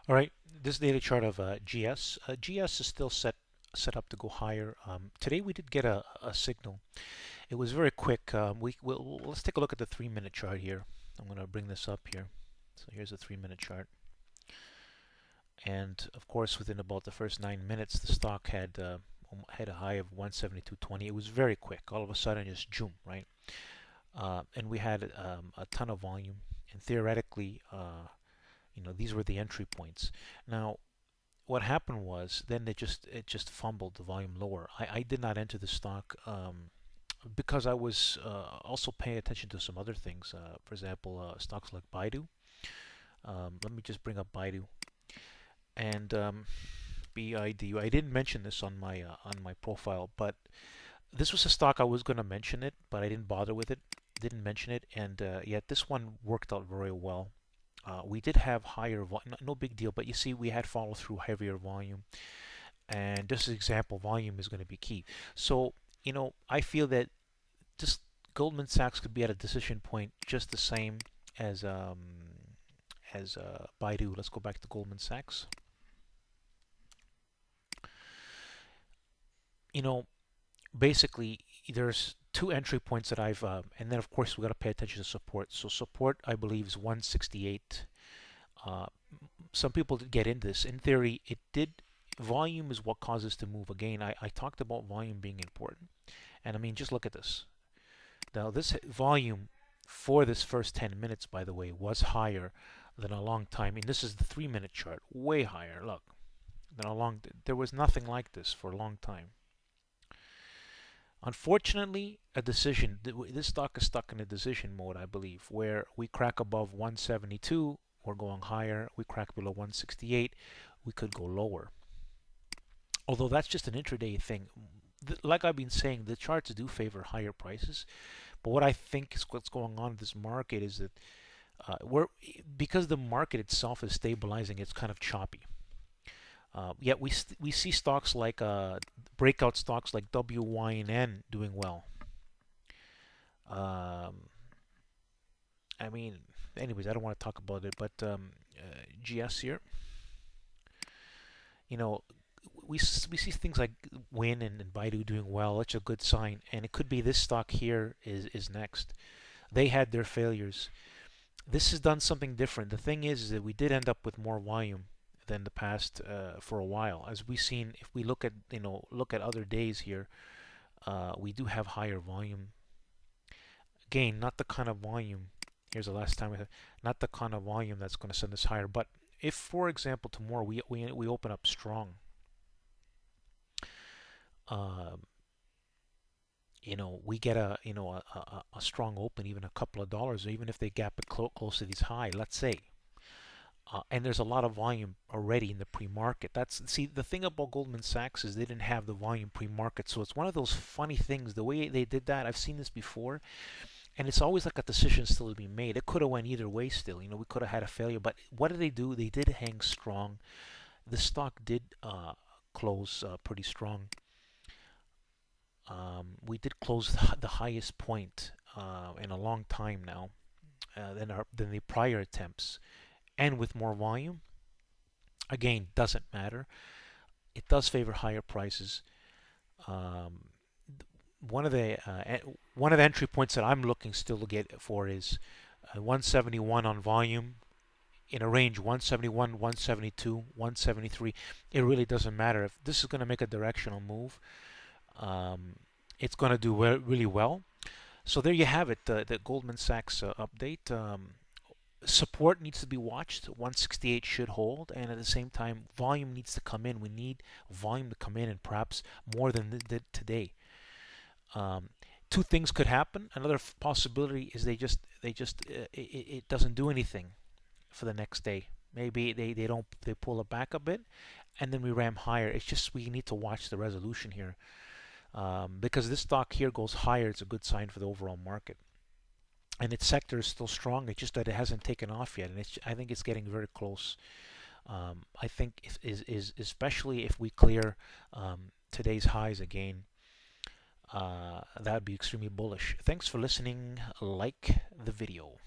All right, this daily chart of GS. GS is still set up to go higher. Today we did get a signal. It was very quick. Let's take a look at the 3-minute chart here. I'm going to bring this up here. So here's a 3-minute chart. And of course, within about the first 9 minutes, the stock had a high of 172.20. It was very quick. All of a sudden, just zoom, right? And we had a ton of volume. And theoretically, these were the entry points. Now, what happened was then it just fumbled the volume lower. I did not enter the stock because I was also paying attention to some other things. For example, stocks like Baidu. Let me just bring up Baidu and BIDU. I didn't mention this on my profile, but this was a stock I was going to mention it, but I didn't bother with it. Didn't mention it, and yet this one worked out very well. We did have higher volume, no big deal, but you see we had follow through heavier volume. And just as example, volume is going to be key. So, I feel that this Goldman Sachs could be at a decision point just the same as Baidu. Let's go back to Goldman Sachs. Basically, there's two entry points that and then of course we got to pay attention to support. So support, I believe, is 168. Some people did get into this. In theory, volume is what causes to move. Again, I talked about volume being important. And I mean, just look at this. Now, this volume for this first 10 minutes, by the way, was higher than a long time. I mean, this is the 3-minute chart, way higher. Look, there was nothing like this for a long time. Unfortunately, this stock is stuck in a decision mode, I believe, where we crack above 172, we're going higher. We crack below 168, we could go lower. Although that's just an intraday thing. Like I've been saying, the charts do favor higher prices. But what I think is what's going on in this market is that because the market itself is stabilizing, it's kind of choppy. Yet we see stocks like breakout stocks like WYNN doing well. I mean, anyways, I don't want to talk about it, but GS here, we see things like Win and Baidu doing well. That's a good sign, and it could be this stock here is next. They had their failures. This has done something different. The thing is that we did end up with more volume than the past for a while. As we've seen, if we look at other days here, we do have higher volume. Again, not the kind of volume. Here's the last time not the kind of volume that's going to send us higher. But if, for example, tomorrow we open up strong, we get a strong open, even a couple of dollars, or even if they gap it close to these high, let's say. And there's a lot of volume already in the pre-market. See, the thing about Goldman Sachs is they didn't have the volume pre-market, so it's one of those funny things. The way they did that, I've seen this before, and it's always like a decision still to be made. It could have went either way still. We could have had a failure, but what did they do? They did hang strong. The stock did close pretty strong. We did close the highest point in a long time now than the prior attempts. And with more volume, again, doesn't matter. It does favor higher prices. One of the entry points that I'm looking still to get for is 171 on volume, in a range 171, 172, 173. It really doesn't matter. If this is going to make a directional move, it's going to do really well. So there you have it, the Goldman Sachs update. Support needs to be watched. 168 should hold, and at the same time, volume needs to come in. We need volume to come in, and perhaps more than did today. Two things could happen. Another possibility is it doesn't do anything for the next day. Maybe they pull it back a bit, and then we ram higher. It's just we need to watch the resolution here, because this stock here goes higher. It's a good sign for the overall market. And its sector is still strong. It's just that it hasn't taken off yet, and I think it's getting very close. I think especially if we clear today's highs again, that would be extremely bullish. Thanks for listening. Like the video.